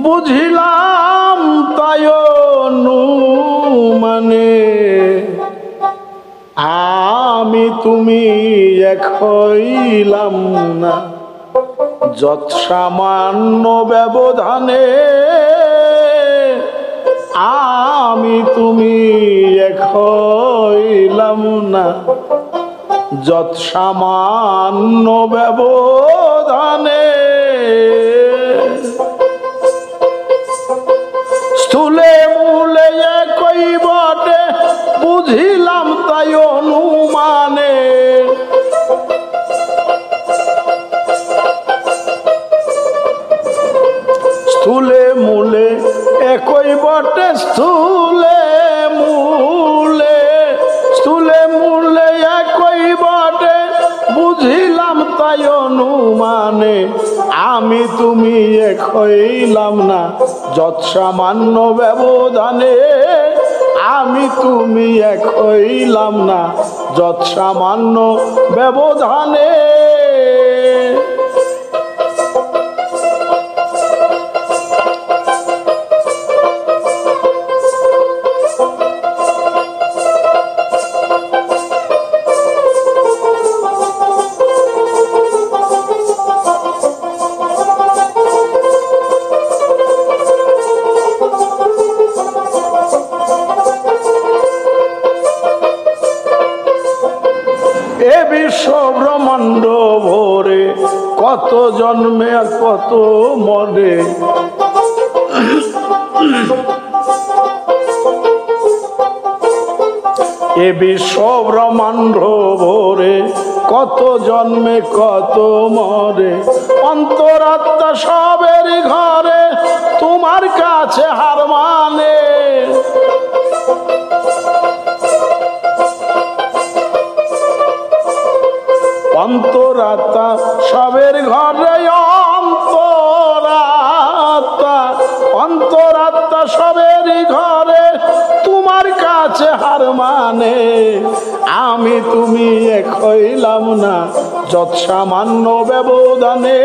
বুঝিলাম তাই অনুমানে আমি তুমি এক হইলাম না যৎ সামান্য ব্যবধানে আমি তুমি এক হইলাম না যৎ সামান্য ব্যবধানে স্থূলে মূলে একই বটে বুঝিলাম তাই অনুমানে স্থূলে মূলে একই বটে স্থূলে মূলে একই বটে বুঝিলাম তাই অনুমানে আমি তুমি এক হইলাম না যৎ সামান্য ব্যবধানে আমি তুমি এক হইলাম না যৎ সামান্য ব্যবধানে বিশ্ব ব্রহ্মাণ্ড ভরে কত জন্মে আর কত মরে এ বিশ্ব ব্রহ্মাণ্ড ভরে কত জন্মে কত মরে অন্তরাত্মা সবের ঘরে তোমার কাছে হার মানে অন্তরাত্মা সবের ঘরে অন্তরাত্মা সবের ঘরে তোমার কাছে হার মানে আমি তুমি এক হইলাম না যৎ সামান্য ব্যবধানে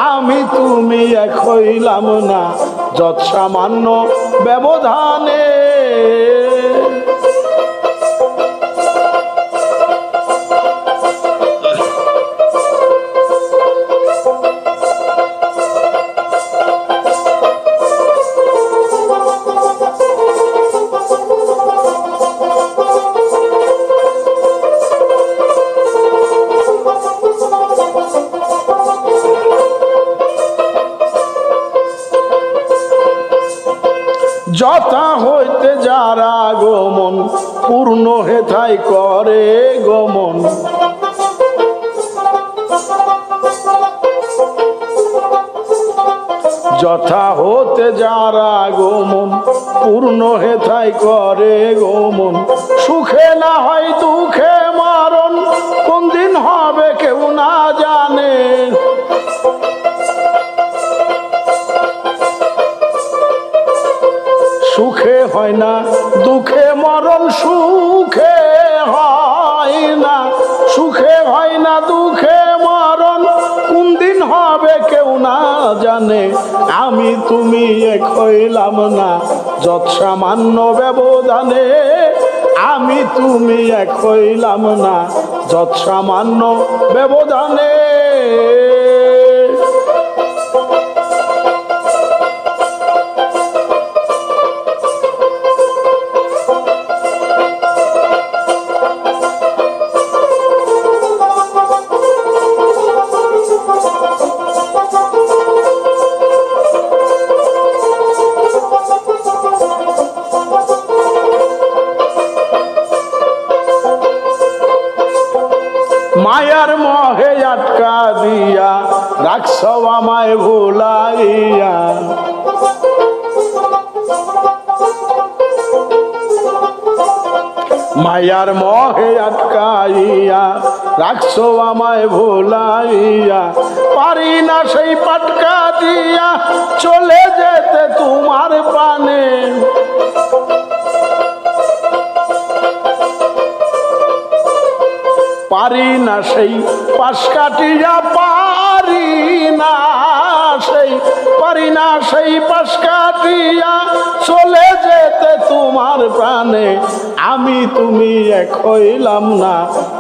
আমি তুমি এক হইলাম না যৎ সামান্য ব্যবধানে যথা হইতে যারা গমন পূর্ণ হেথাই করে গমন যথা হতে যারা গমন পূর্ণ হেথাই করে গমন সুখে না হয় দুঃখে মরণ কোন দিন হবে কেউ না জানে সুখে হয় না দুঃখে মরণ সুখে হয় না দুঃখে মরণ কোন দিন হবে কেউ না জানে আমি তুমি এক হইলাম না যৎ সামান্য ব্যবধানে আমি তুমি এক হইলাম না যৎ সামান্য ব্যবধানে মায়ার মোহে আটকা দিয়া রাখছ আমায় ভুলাইয়া মায়ার মোহে আটকাইয়া রাখছ আমায় ভুলাইয়া পারি না সেই পাটকা দিয়া চলে যেতে তোমার পানে পারি না সেই পাশ কাটিয়া, পারি না সেই পাশ কাটিয়া চলে যেতে তোমার প্রাণে। আমি তুমি এক হইলাম না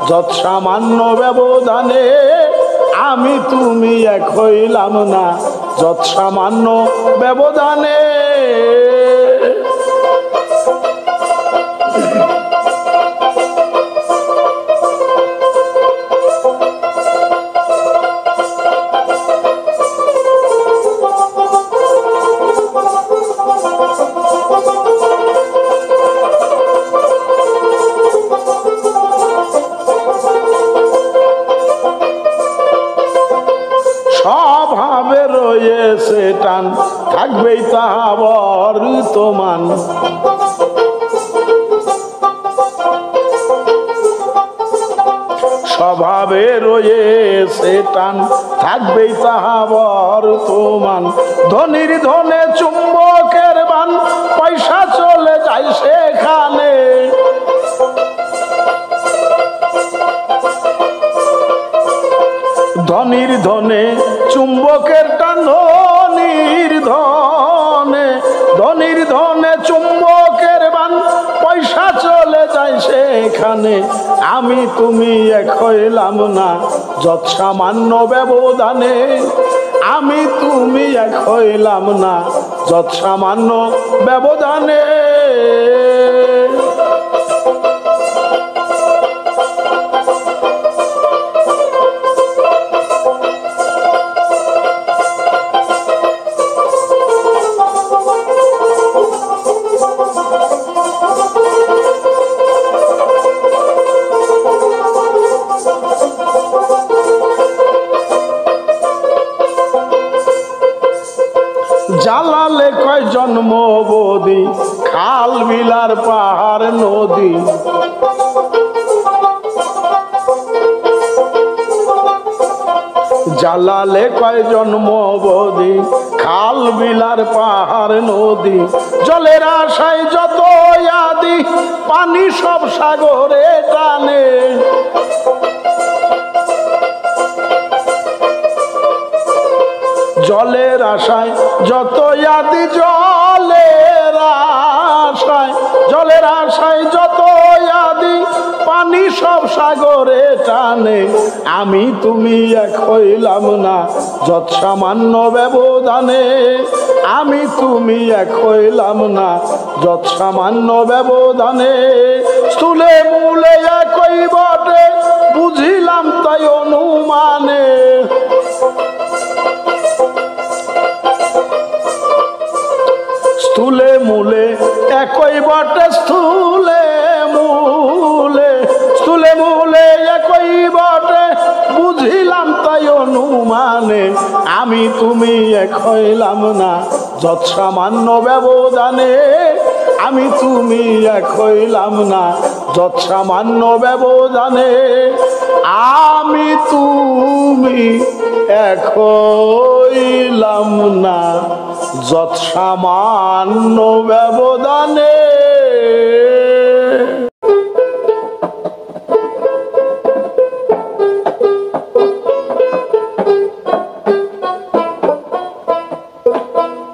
যৎ সামান্য ব্যবধানে। আমি তুমি এক হইলাম না যৎ সামান্য ব্যবধানে। স্বভাবে রয়েছে টান, থাকবেই তাহা বর্তমান। স্বভাবে রয়েছে টান, থাকবেই তাহা বর্তমান। ধনির ধনে চুম্বকের বান, পয়সা চলে যায় সেখানে। ধনির ধনে চুম্বকের টান, ধনির ধনে চুম্বকের বান, পয়সা চলে যায় সেখানে। আমি তুমি এক হইলাম না যৎ সামান্য ব্যবধানে। আমি তুমি এক হইলাম না যৎ সামান্য ব্যবধানে। জালালে কয় জন্ম বদি, খাল বিলার পাহাড় নদী। জালালে কয় জন্ম বদি, খাল বিলার পাহাড় নদী। জলের আশায় যত আদি, পানি সব সাগরে টানে। জলের আশায় যত আদি, জলের আশায় যত আদি, পানি সব সাগরে টানে। আমি তুমি এক হইলাম না যৎ সামান্য ব্যবধানে। আমি তুমি এক হইলাম না যৎ সামান্য ব্যবধানে। স্থূলে মূলে একই বটে, বুঝিলাম তাই অনুমানে। স্থূলে মূলে একই বটে, স্থূলে মূলে একই বটে, বুঝিলাম তাই অনুমানে। আমি তুমি এক হইলাম না যৎ সামান্য ব্যবধানে। আমি তুমি এক হইলাম না যৎ সামান্য ব্যবধানে। আমি তুমি এক হইলাম না যৎ সামান্য ব্যবধানে।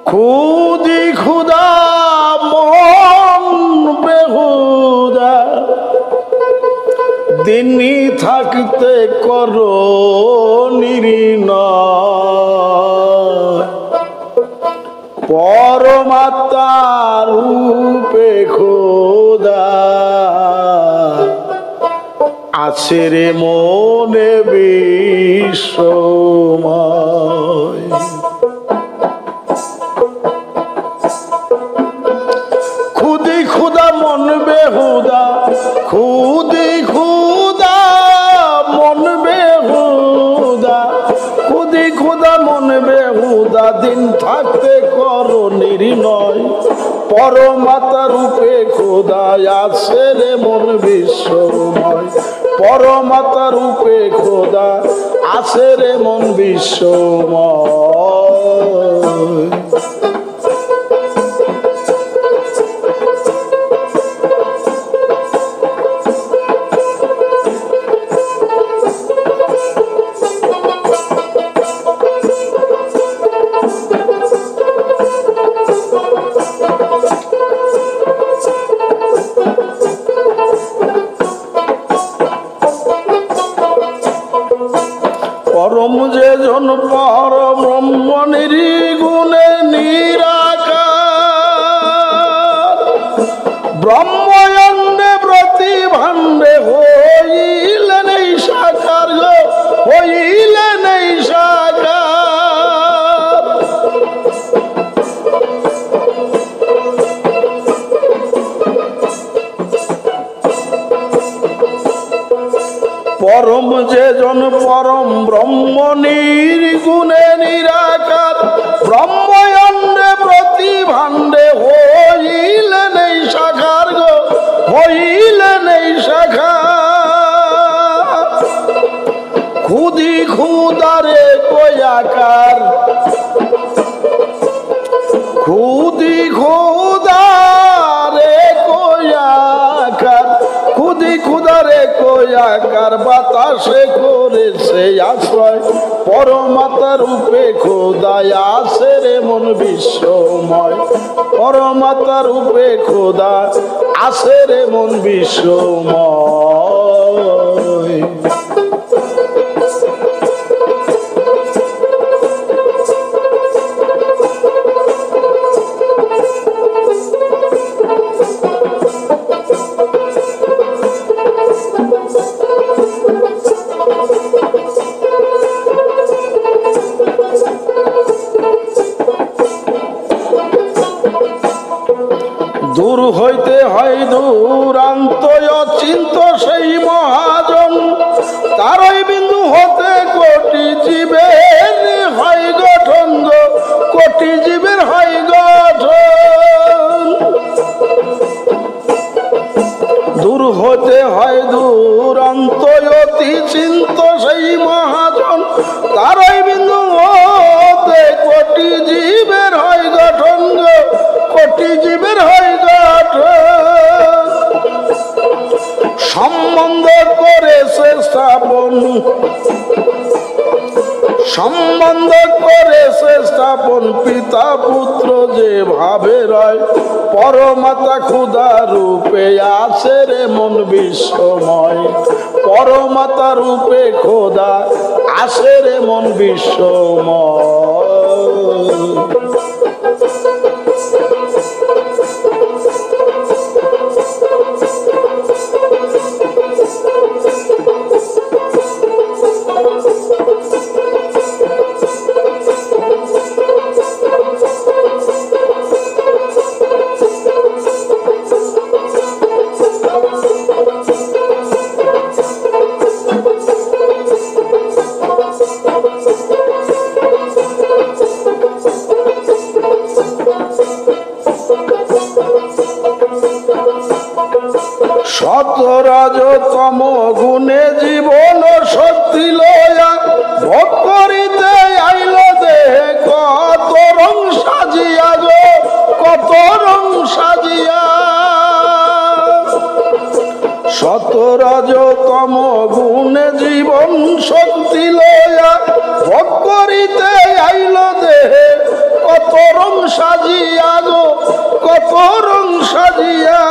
খুদি খুদা মন বেহুদা, দিনই থাকতে করো নির্ণয়। পরমাত্মার রূপে খোদা, আছে রে মনে বিশ্বময়। খুদি খুদা মন বেহুদা, খুদি খুদা মন বেহুদা, খুদি খুদা মন বেহুদা, দিন থাকতে করো নির্ণয়। পরমাত্মা রূপে খোদা, আছে রে মন বিশ্বময়। পরমাত্মা রূপে খোদা, আছে রে মন বিশ্বময়। পরম যে জন পর ব্রহ্ম নির্গুণে নিরাকার ব্রহ্ময়ন্ডে প্রতিভান্ডে হইলেন এই সাকার গো হইলেন এই সাকার পরম যে জন পরম ব্রহ্ম নির্গুণে নিরাকার ব্রহ্ময়ন্ডে প্রতিভান্ডে হইলেন এই সাকার গো হইলেন এই সাকার খুদি খুদারে কয়াকার খুদি খুদারে কয়াকার খুদি খুদারে কয়াকার বাতাসে করেছে আশ্রয় পরমাতা রূপে খোদায় আছে রে মন বিশ্বময় পরমাতা রূপে খোদা আছে রে মন বিশ্বময় দূর হইতে হয় দূরান্ত অচিন্ত সেই মহাজন তারই বিন্দু হতে কোটি জীবের হয় গঠন গো কোটি জীবের হয় গঠন দূর হতে হয় দূরান্ত অতি চিন্ত সেই মহাজন তারই বিন্দু হতে কোটি জীবের হয় গঠন গো কোটি জীবের হয় গঠন সম্বন্ধ করেছে স্থাপন সম্বন্ধ করেছে স্থাপন পিতা পুত্র যে ভাবে রয় পরমাতা ক্ষুধা রূপে আছে রে মন বিশ্বময় পরমাতা রূপে খোদা আছে রে মন বিশ্বময় সতরজতম গুণে জীবন শক্তি লয়া ভোগ করিতে আইল দেহে কত রং সাজিয়া গো কত রং সাজিয়া সতরজতম গুণে জীবন শক্তি লয়া ভোগ করিতে আইল দেহে কত রং সাজিয়া গো কত রং সাজিয়া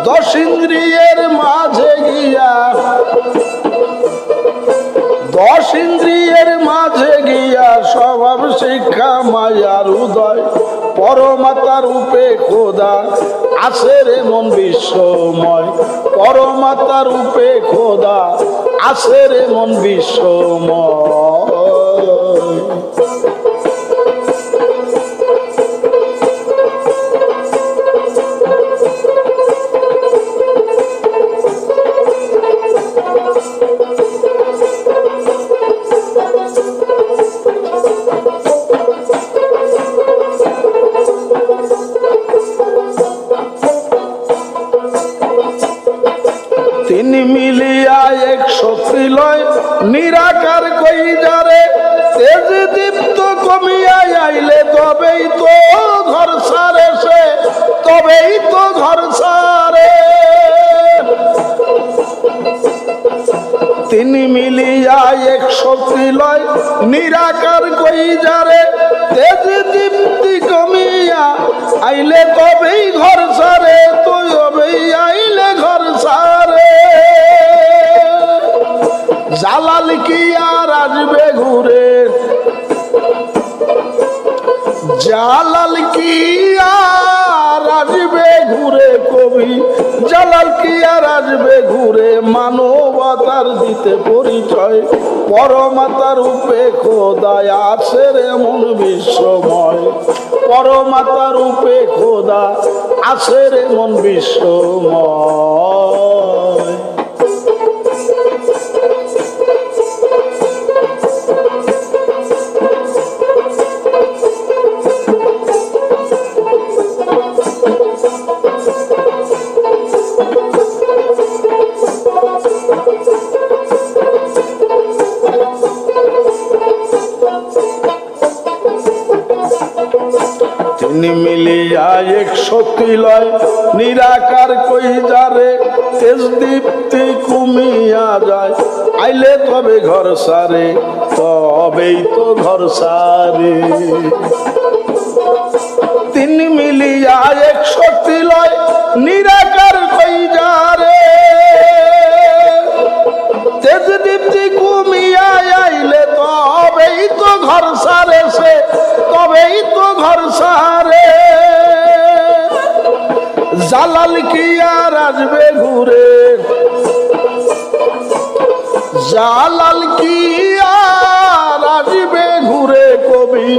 দশ ইন্দ্রিয়ের মাঝে গিয়া দশ ইন্দ্রিয়ের মাঝে গিয়া স্বভাব শিক্ষা মায়ার উদয় পরমাতা রূপে খোদা আছে রে মন বিশ্বময় পরমাতা রূপে খোদা আছে রে মন বিশ্বময় তিনি মিলিয়া এক শক্তি লয় নিরাকার কই যারে তেজ দীপ্ত কমিয়া আইলে তবেই তো ঘর সারে সে তবেই তো ঘর সারে তিনি মিলিয়া এক শক্তি লয় নিরাকার কই যারে তেজ দীপ্তি কমিয়া আইলে তবেই ঘর সারে তবেই আইলে ঘর সারে জালাল কি আর আসবে ঘুরে, জালাল কি আর আসবে ঘুরে, কবি জালাল কি আর আসবে ঘুরে, মানবতার দিতে পরিচয়, পরমাতার রূপে খোদায় আছে রে মন বিশ্বময়, পরমাতার রূপে খোদা আছে রে মন বিশ্বময়। তিনি মিলিয়া এক শক্তি লয়, নিরাকার কই যারে, তেজ দীপ্তি কুমিয়া যায়, আইলে তবে ঘর সারে, তবেই তো ঘর সারে। তিনি মিলিয়া এক শক্তি লয়, নিরাকার কই যারে, তেজ দীপ্তি কুমিয়া আইলে তবেই তো ঘর সারে, সে তবেই তো ঘর সারে। জালাল কি আর আসবে ঘুরে, জালাল কি আর আসবে ঘুরে, কবি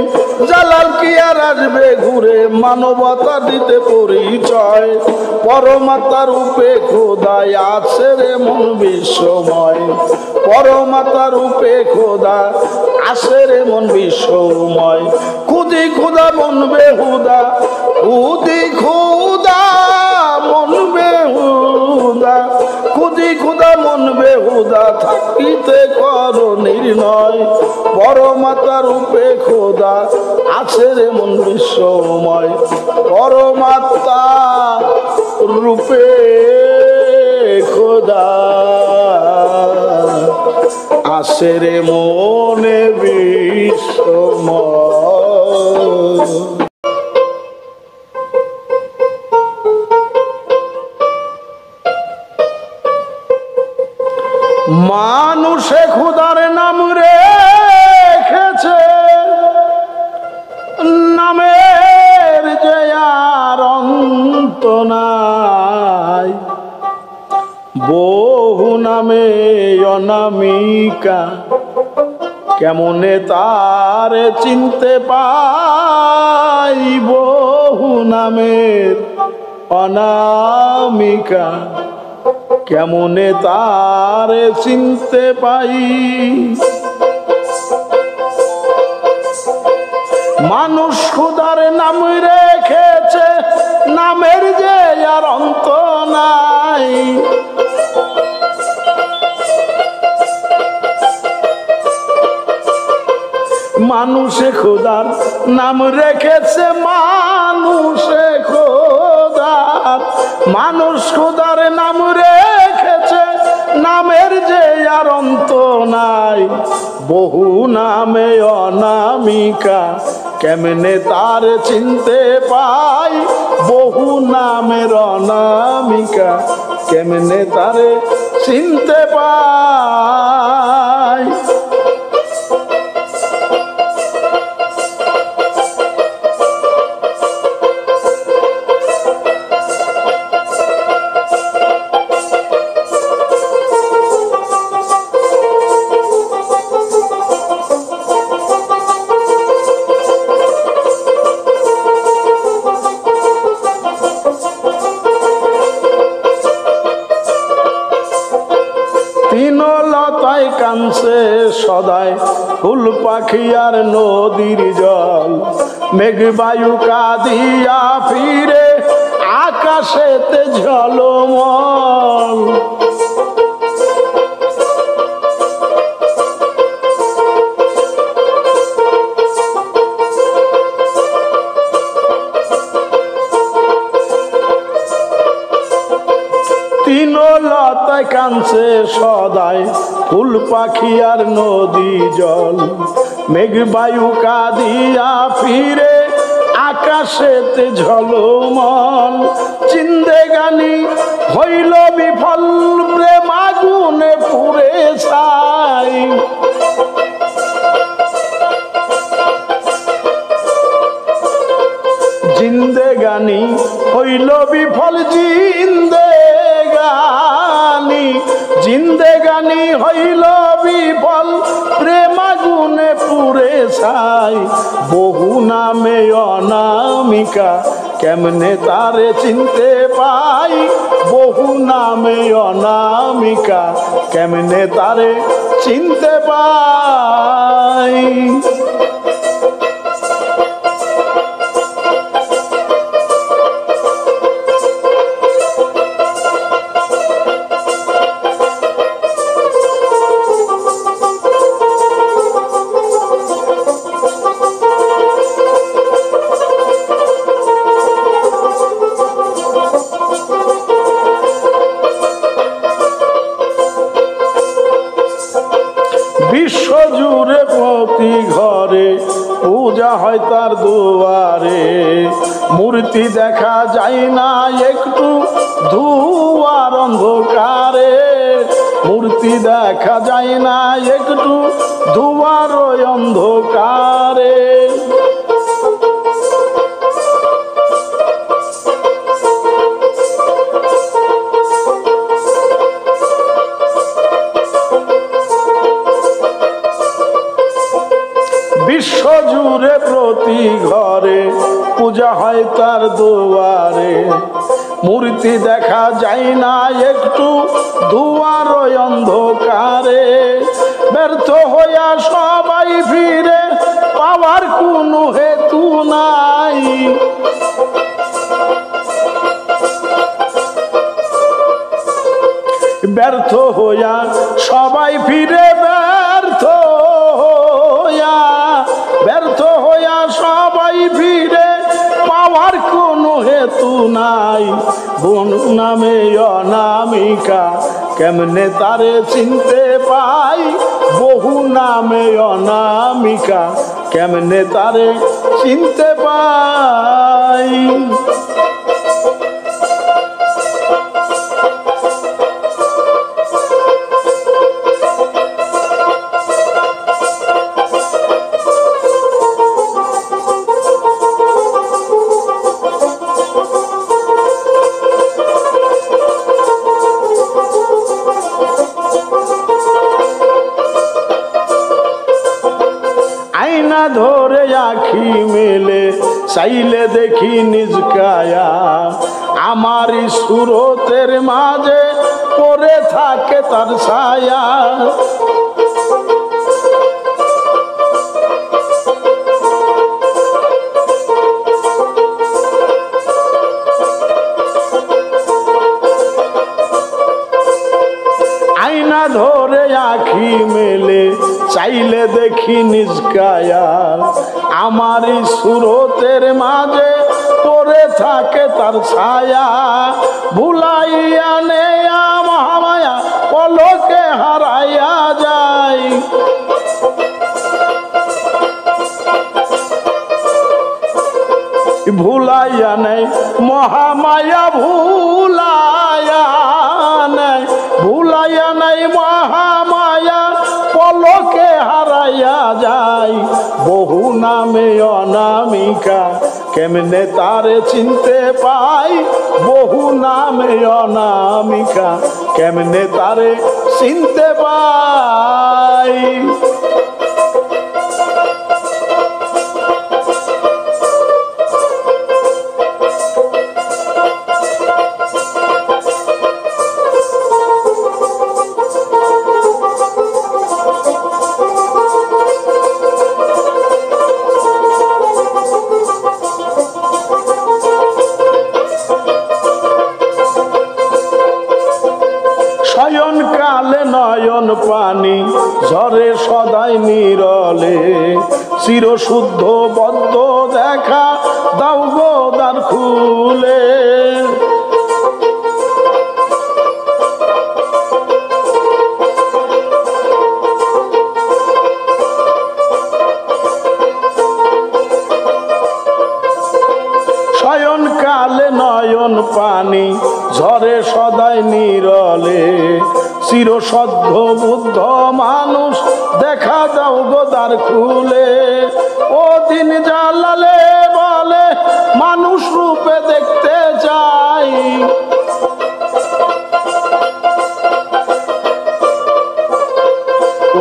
জালাল কি আর আসবে ঘুরে, মানবতা দিতে পরিচয়, পরমাতার রূপে খোদায় আছে রে মন বিশ্বময়, পরমাতার রূপে খোদা আছে রে মন বিশ্বময়। খুদি খুদা মন বেহুদা, খুদি খুদা মন বেহুদা, খুদি খুদা মন বেহুদা, থাকিতে কর নির্ণয়, পরমাতা রূপে খোদা আছে রে মন বিশ্বময়, পরমাতা রূপে খোদা আছে রে মনে বিশ্বময়। মানুষে খোদার নাম রেখেছে, নামের যে আর অন্ত নাই, বহু নামে অনামিকা, কেমনে তার চিনতে পাই, বহু নামের অনামিকা, কেমনে তার চিনতে পাই। মানুষ খোদার নাম রেখেছে, নামের যে আর অন্ত নাই, মানুষে খোদার নাম রেখেছে, মানুষে খোদার, মানুষ খোদার নাম রেখেছে, নামের যে আর অন্ত নাই, বহু নামে অনামিকা, কেমনে তার চিনতে পাই, বহু নামের অনামিকা, কেমনে তারে চিনতে পাই। কানছে সদায় ফুল পাখি আর নদীর জল, মেঘ বায়ু কাঁদিয়া ফিরে আকাশেতে ঝলমল। তিনলতায় কানছে সদায় ফুল পাখি আর নদী জল, মেঘ বায়ু কাঁদিয়া ফিরে আকাশেতে ঝলমল। চিন্দেগানি হইল বিফল প্রেমাগ আগুনে পুড়ে ছাই। জিন্দেগানি হইল বিফল, জিন্দেগানি জিন্দেগানি হইল বিফল, প্রেম আগুনে পুড়ে ছাই। বহু নামে অনামিকা কেমনে তারে চিনতে পাই, বহু নামে অনামিকা কেমনে তারে চিনতে পাই। বিশ্বজুড়ে প্রতি ঘরে পূজা হয় তার দুয়ারে, মূর্তি দেখা যায় না একটু ধোঁয়ার অন্ধকারে, মূর্তি দেখা যায় না একটু ধোঁয়ার অন্ধকারে। বিশ্বজুড়ে প্রতি ঘরে পূজা হয় তার দুয়ারে, মূর্তি দেখা যায় না একটু ধোঁয়ার অন্ধকারে। ব্যর্থ হইয়া সবাই ফিরে, পাওয়ার কোনো হেতু নাই। ব্যর্থ হইয়া সবাই ফিরে, ব্যর্থ হইয়া সবাই ফিরে, পাওয়ার কোনো হেতু নাই। বনু নামে অনামিকা কেমনে তারে চিনতে পাই, বহু নামে অনামিকা কেমনে তারে চিনতে পাই। আয়না ধরে আখি মেলে চাইলে দেখি নিজ কায়া, আমারই সুরতের মাঝে পড়ে থাকে তার ছায়া। আয়না ধরে আখি মেলে চাইলে দেখি নিজ কায়া, আমারই সুরতের মাঝে পড়ে থাকে তার ছায়া। ভুলাইয়া নেয়া মহামায়া পলকে হারাইয়া যায়, ভুলাইয়া নেই মহামায়া, ভুলাইয়া নাই মহামায়া পলকে হারাইয়া যায়। বহু নামে অনামিকা কেমনে তারে চিনতে পাই, বহু নামে অনামিকা কেমনে তারে চিনতে পাই। শয়নকালে নয়ন পানি ঝরে সদাই নীরলে, চিরশুদ্ধ বদ্ধ দেখা দাও গো দ্বার খুলে। শয়নকালে নয়ন পানি ঝরে সদাই নীরলে, চিরসদ্ধ বুদ্ধ মানুষ দেখা দাও গোদার খুলে। ও দিন জালালে বলে মানুষ রূপে দেখতে চাই,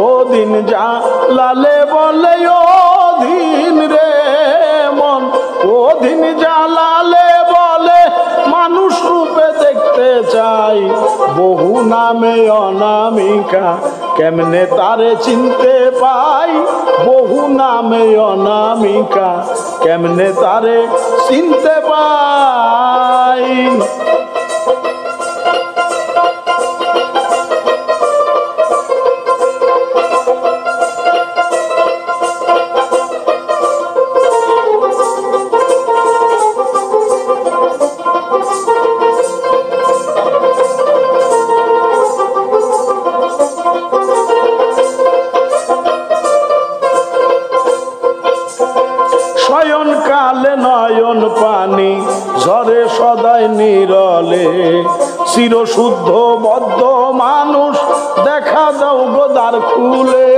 ও দিন জালালে বলে ও দিন রে মন, ও দিন জালালে বলে মানুষ রূপে দেখতে চাই। বহু নামে অনামিকা কেমনে তারে চিনতে পাই, বহু নামে অনামিকা কেমনে তারে চিনতে পাই। শয়নকালে নয়ন পানি ঝরে সদাই নিরলে, চিরশুদ্ধ বদ্ধ মানুষ দেখা দাও গোদার খুলে।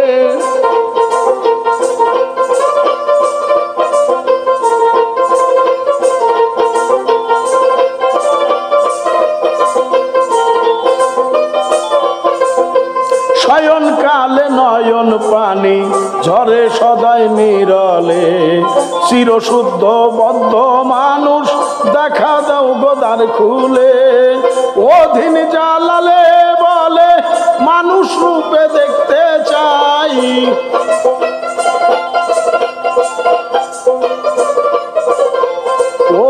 শয়নকালে নয়ন পানি ঝরে সদাই নিরলে, চিরশুদ্ধ বদ্ধ মানুষ দেখা দাও গোদার খুলে। অধীন জালালে বলে মানুষ রূপে দেখতে চাই,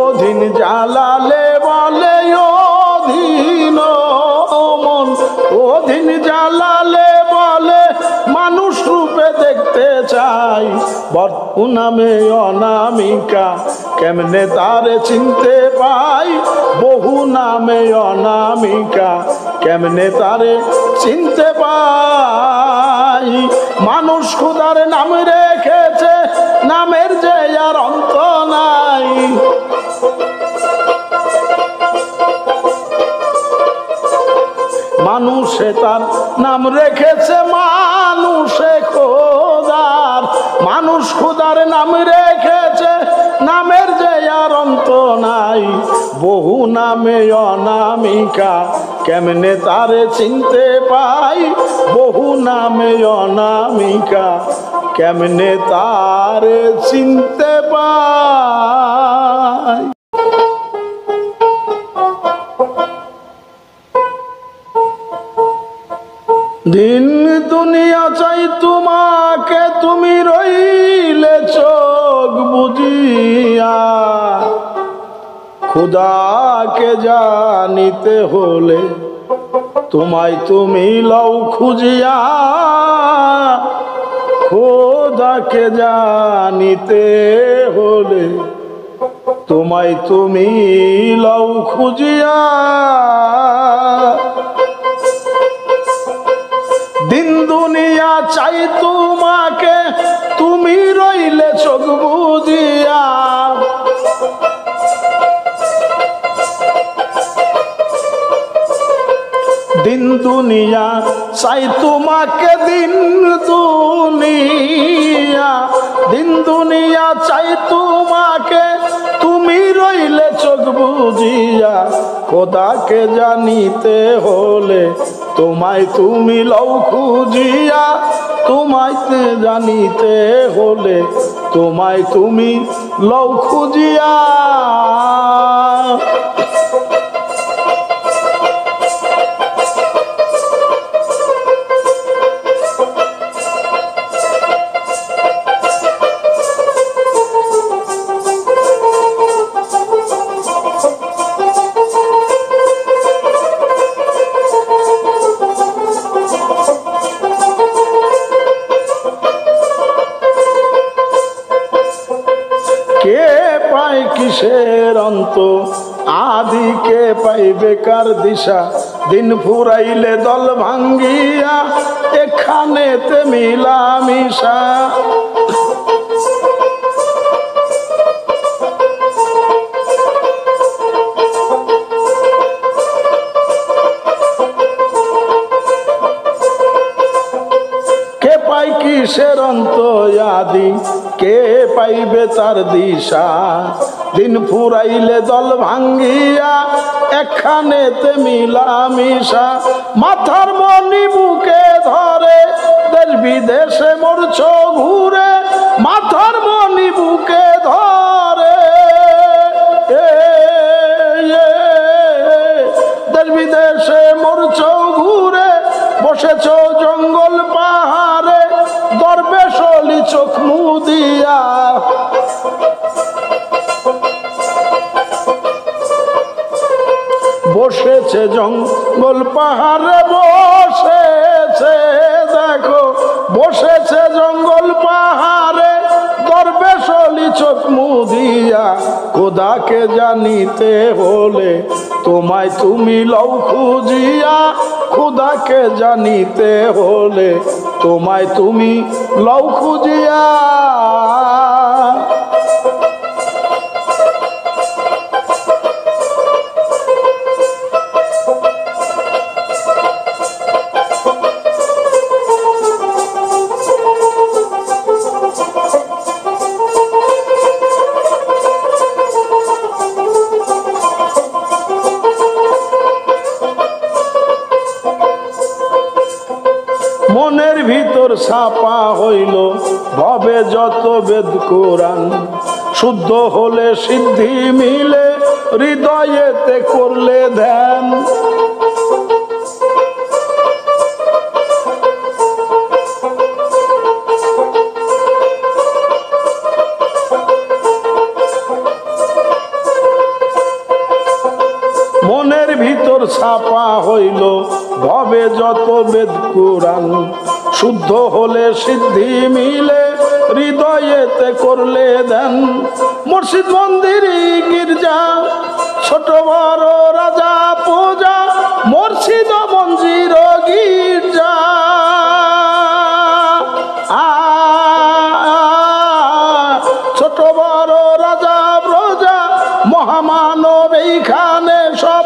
অধীন জালালে বলে অধীন মন, অধীন জালালে বলে মানুষ রূপে দেখতে চাই। বর্তু নামে অনামিকা কেমনে তারে চিনতে পাই, বহু নামে অনামিকা কেমনে তারে চিনতে পাই। মানুষ খুদার নাম রেখেছে, নামের যে আর অন্ত নাই। মানুষে তার নাম রেখেছে মানুষে খোদার, মানুষ খোদার নাম রেখেছে, নামের যে আর অন্ত নাই। বহু নামে অনামিকা কেমনে তারে চিনতে পাই, বহু নামে অনামিকা কেমনে তারে চিনতে পাই। দিন দুনিয়া চাই তোমাকে, তুমি রইলে চোখ বুঝিয়া। খুদাকে জানিতে হলে তোমায় তুমি লও খুঁজিয়া, খোদাকে জানিতে হলে তোমায় তুমি লও খুঁজিয়া। দিন দুনিয়া চাই তোমাকে, তুমি রইলে চোখ বুঝিয়া। দিন দুনিয়া চাই তোমাকে, দিন দুনিয়া, দিন দুনিয়া চাই তোমাকে, তুমি রইলে চোখ বুঝিয়া। খোদাকে জানিতে হলে তোমায় তুমি লও খুঁজিয়া, তোমায় জানিতে হলে তোমায় তুমি লও খুঁজিয়া। কিসের অন্ত আদিকে পাই বেকার দিশা, দিন ফুরাইলে দল ভাঙ্গিয়া এখানেতে মিলামিশা। কিসের অন্ত আদি কে পাইবে তার দিশা দিন ফুরাইলে দল ভাঙ্গিয়া একখানেতে মিলামিশা মাথার মনি বুকে ধরে দেশ বিদেশে মরছ ঘুরে মাথার মনি বুকে ধরে দেশ বিদেশে মরছ ঘুরে বসেছ জঙ্গল পাহাড়ে দরবেশ অলি চোখ মুদিয়া বসেছে জঙ্গল পাহাড়ে বসেছে দেখো বসেছে জঙ্গল পাহাড়ে দরবেশ অলি চোখ মুদিয়া খোদাকে জানিতে হলে তোমায় তুমি লও খুঁজিয়া খোদাকে জানিতে হলে তোমায় তুমি লও খুঁজিয়া মনের ভিতর ছাপা হইল ভবে যত বেদ কোরআন শুদ্ধ হলে সিদ্ধি মিলে হৃদয়েতে করলে ধ্যান মনের ভিতর ছাপা হইল ভবে যত বেদ কোরআন শুদ্ধ হলে সিদ্ধি মিলে হৃদয়েতে করলে দেন মসজিদ মন্দির গির্জা ছোট বড় রাজা পূজা মসজিদ মন্দির গির্জা ছোট বড় রাজা প্রজা মহামানব এইখানে সব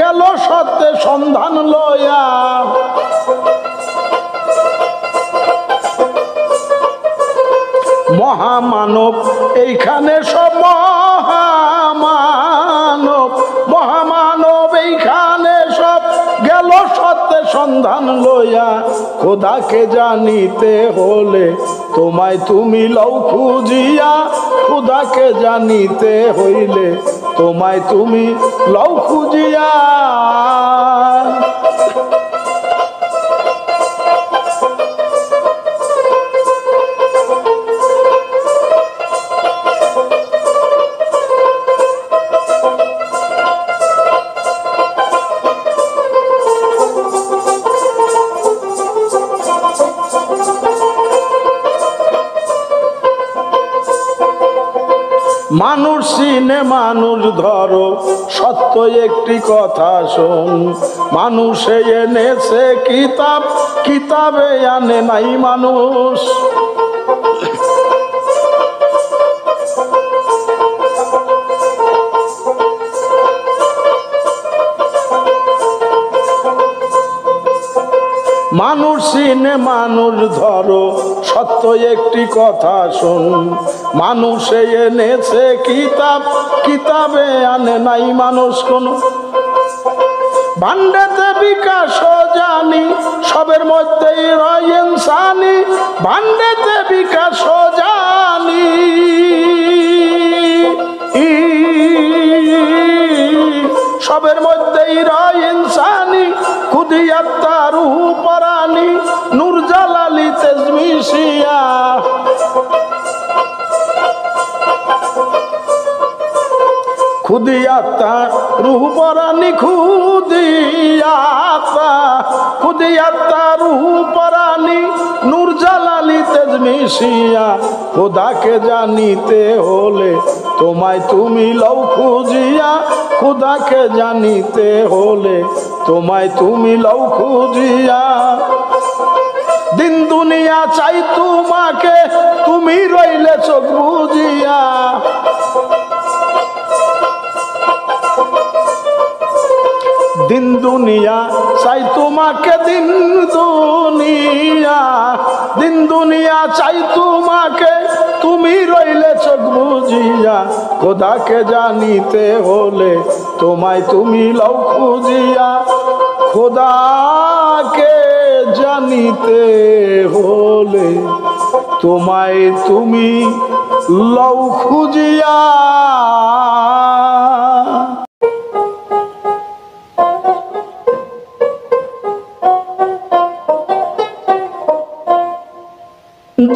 গেল সত্যে সন্ধান লয়া মহামানব এইখানে সব মহামানব এইখানে সব গেল সত্যে সন্ধান লইয়া খোদাকে জানিতে হলে তোমায় তুমি লও খুঁজিয়া খোদাকে জানিতে হইলে তোমায় তুমি লও খুঁজিয়া মানুষ চিনে মানুষ ধরো সত্য একটি কথা শোন মানুষে এনেছে কিতাব কিতাবে আনে নাই মানুষ মানুষ চিনে মানুষ ধরো সত্য একটি কথা শোন মানুষে এনেছে কিতাব কিতাবে আনে নাই মানুষ কোন ভান্ডাতে বিকাশ জানি সবের মধ্যেই রয় ইনসানি ভান্ডাতে বিকাশ জানি সবের মধ্যেই রয় ইনসানি খুদিয়াত্তা রূহ পরানি নূর জালালি তেজমিশিয়া খুদিয়াত্তা রূহ পরানি খুদিয়াত্তা রূহ পরানি নূর জালালি তেজমিশিয়া খোদাকে জানিতে হলে তোমায় তুমি লও খুঁজিয়া খোদাকে জানিতে হলে তোমায় তুমি লও খুঁজিয়া দিন দুনিয়া চাই তোমাকে তুমি রইলে চোখ বুজিয়া দিন দুনিয়া চাই তোমাকে, দিন দুনিয়া, দিন দুনিয়া চাই তোমাকে, তুমি রইলে চোখ বুজিয়া। খোদাকে জানিতে হলে তোমায় তুমি লও খুঁজিয়া, খোদাকে জানিতে হলে তোমায় তুমি লও খুঁজিয়া।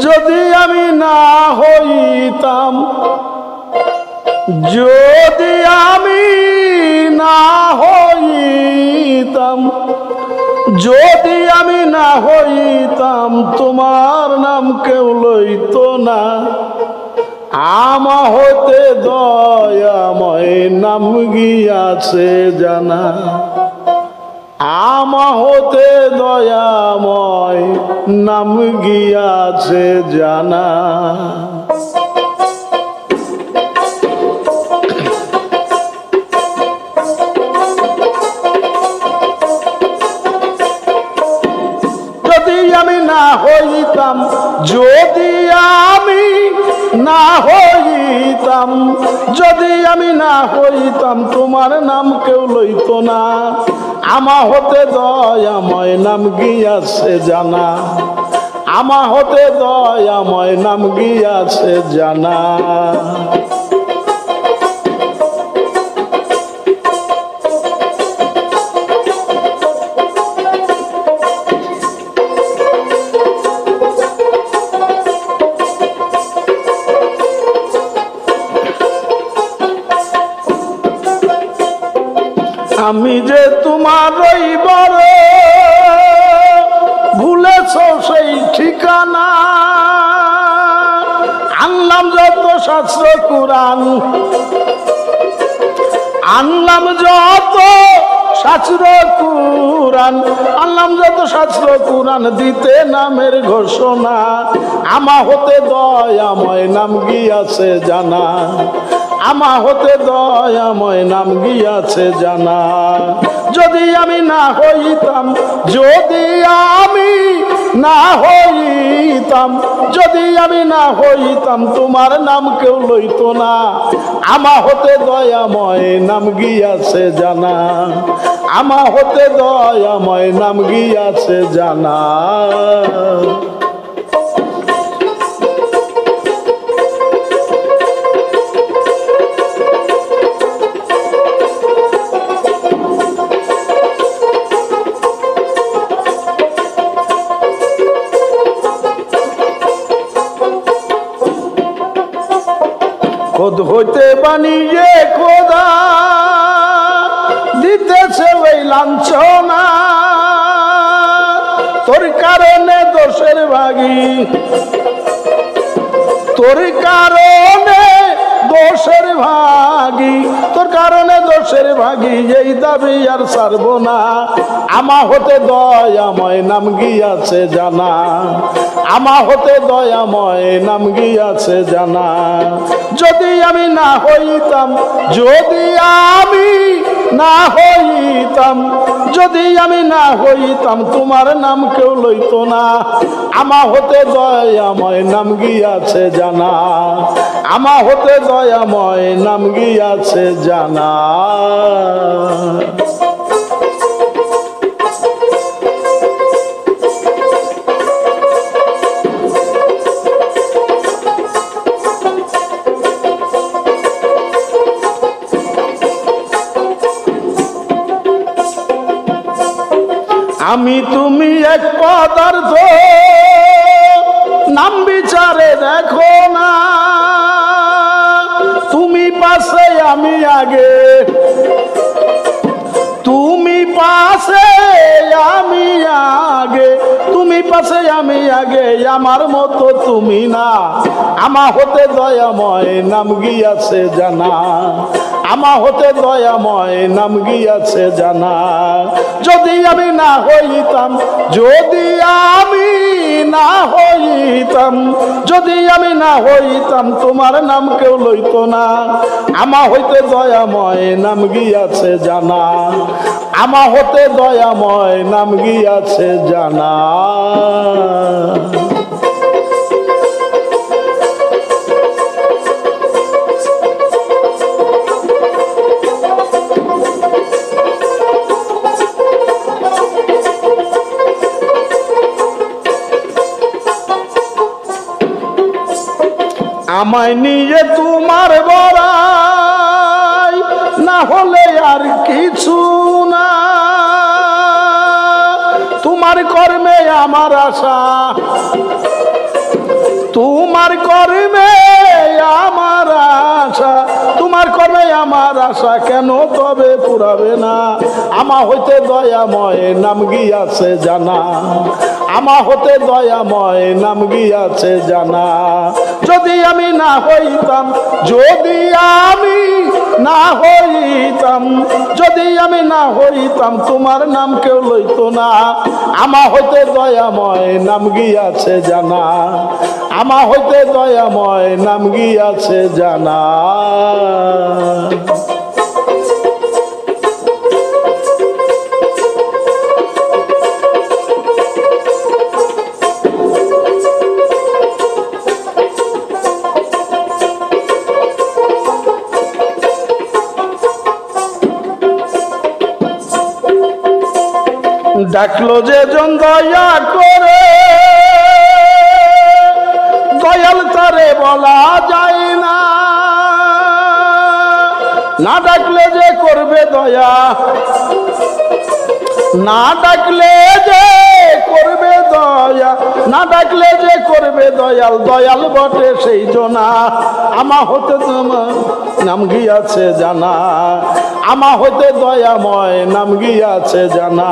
যদি আমি না হইতাম, যদি আমি না হইতাম, যদি আমি না হইতাম, তোমার নাম কেউ লইত না। আমা হতে দয়াময় নাম গিয়াছে জানা, আমা হতে দয়াময় নাম গিয়াছে জানা। যদি আমি না হইতাম, যদি আমি না হইতাম, যদি আমি না হইতাম, তোমার নাম কেউ লইত না। আমা হতে দয়াময় নাম গিয়াছে জানা, আমা হতে দয়াময় নাম গিয়াছে জানা। আমি যে তোমার বড় ভুলেছ সেই ঠিকানা, আনলাম যত শাস্ত্র কুরআন, আনলাম যত শাস্ত্র কুরআন, আনলাম যত শাস্ত্র কুরআন, দিতে নামের ঘোষণা। আমা হতে দয়াময় নাম গিয়াছে জানা, আমা হতে দয়াময় নাম গিয়াছে জানা। যদি আমি না হইতাম, যদি আমি না হইতাম, যদি আমি না হইতাম, তোমার নাম কেউ লইত না। আমা হতে দয়াময় নাম গিয়াছে জানা, আমা হতে দয়াময় নাম গিয়াছে জানা। খোদ হইতে বানিয়ে খোদা দিতেছে ওই লাঞ্ছনা, তোর কারণে দোষের ভাগী, তোর কারণে দোষের ভাগী, তোর কারণে দোষের ভাগী, এই দাবি আর ছাড়ব না। আমা হতে দয়াময় নাম গিয়াছে জানা, আমা হতে দয়াময় নাম গিয়াছে জানা। যদি আমি না হইতাম, যদি আমি না হইতাম, যদি আমি না হইতাম, তোমার নাম কেউ লইত না। আমা হতে দয়াময় নাম গিয়াছে জানা, আমা হতে দয়াময় নাম গিয়াছে জানা। আমি তুমি এক পদার্থ, নাম বিচারে দেখো না। তুমি পাশে আমি আগে, তুমি পাশে আমি আগে, তুমি পাশে আমি আগে, আমার মতো তুমি না। আমা হতে দয়াময় নাম গিয়াছে জানা, আমা হতে দয়াময় নাম গিয়াছে জানা। যদি আমি না হইতাম, যদি আমি না হইতাম, যদি আমি না হইতাম তোমার নাম কেউ লইত না। আমা হইতে দয়াময় নাম গিয়াছে জানা, আমা হতে দয়াময় নাম গিয়াছে জানা। আমায় নিয়ে তোমার বড়াই না হলে আর কিছু না। তোমার কর্মে আমার আশা, তোমার কর্মে আমার আশা, তোমার কর্মে আমার আশা কেন তবে পুরাবে না। আমা হইতে দয়াময় নাম গিয়াছে জানা, আমা হতে দয়াময় নাম গিয়াছে জানা। যদি আমি না হইতাম, যদি আমি না হইতাম, যদি আমি না হইতাম তোমার নাম কেউ লইত না। আমা হইতে দয়াময় নাম গিয়াছে জানা, আমা হইতে দয়াময় নাম গিয়াছে জানা। ডাকলো যে জন দয়া করে, দয়াল তারে বলা যায় না। না ডাকলে যে করবে দয়া, না ডাকলে যে করবে দয়া, না ডাকলে যে করবে দয়াল, দয়াল বটে সেই জনা। আমা হতে তোমার নাম গিয়াছে জানা, আমা হতে দয়াময় নাম গিয়াছে জানা।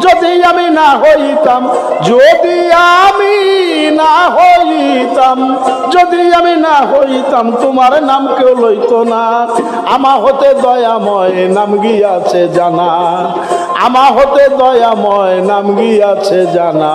যদি আমি না হইতাম, যদি আমি না হইতাম, যদি আমি না হইতাম তোমার নাম কেউ লইত না। আমা হতে দয়াময় নাম গিয়াছে জানা, আমা হতে দয়াময় নাম গিয়াছে জানা।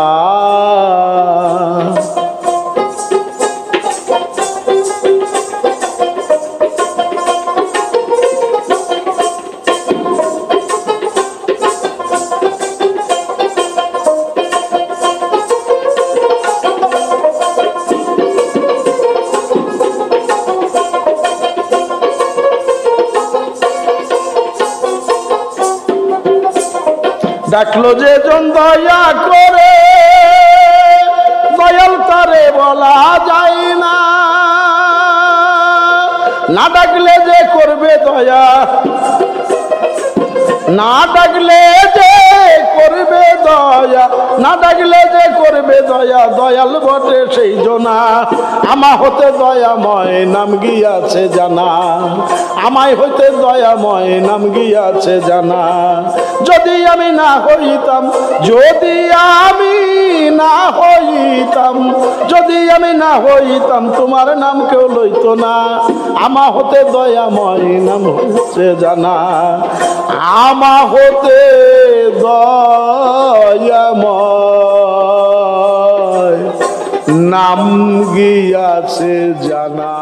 ডাকলো যে জন দয়া করে, দয়াল তারে বলা যায় না। না ডাকলে যে করবে দয়া, না ডাকলে যে করবে দয়া, না ডাকলে যে করবে দয়া, দয়াল বটে সেই জনা। আমা হতে দয়াময় নাম গিয়াছে জানা, আমায় হইতে দয়াময় নাম গিয়াছে জানা। যদি আমি না হইতাম, যদি আমি না হইতাম, যদি আমি না হইতাম তোমার নাম কেউ লইত না। আমা হতে দয়াময় নাম হচ্ছে জানা, আমা হতে দয়াময় নাম গিয়াছে জানা।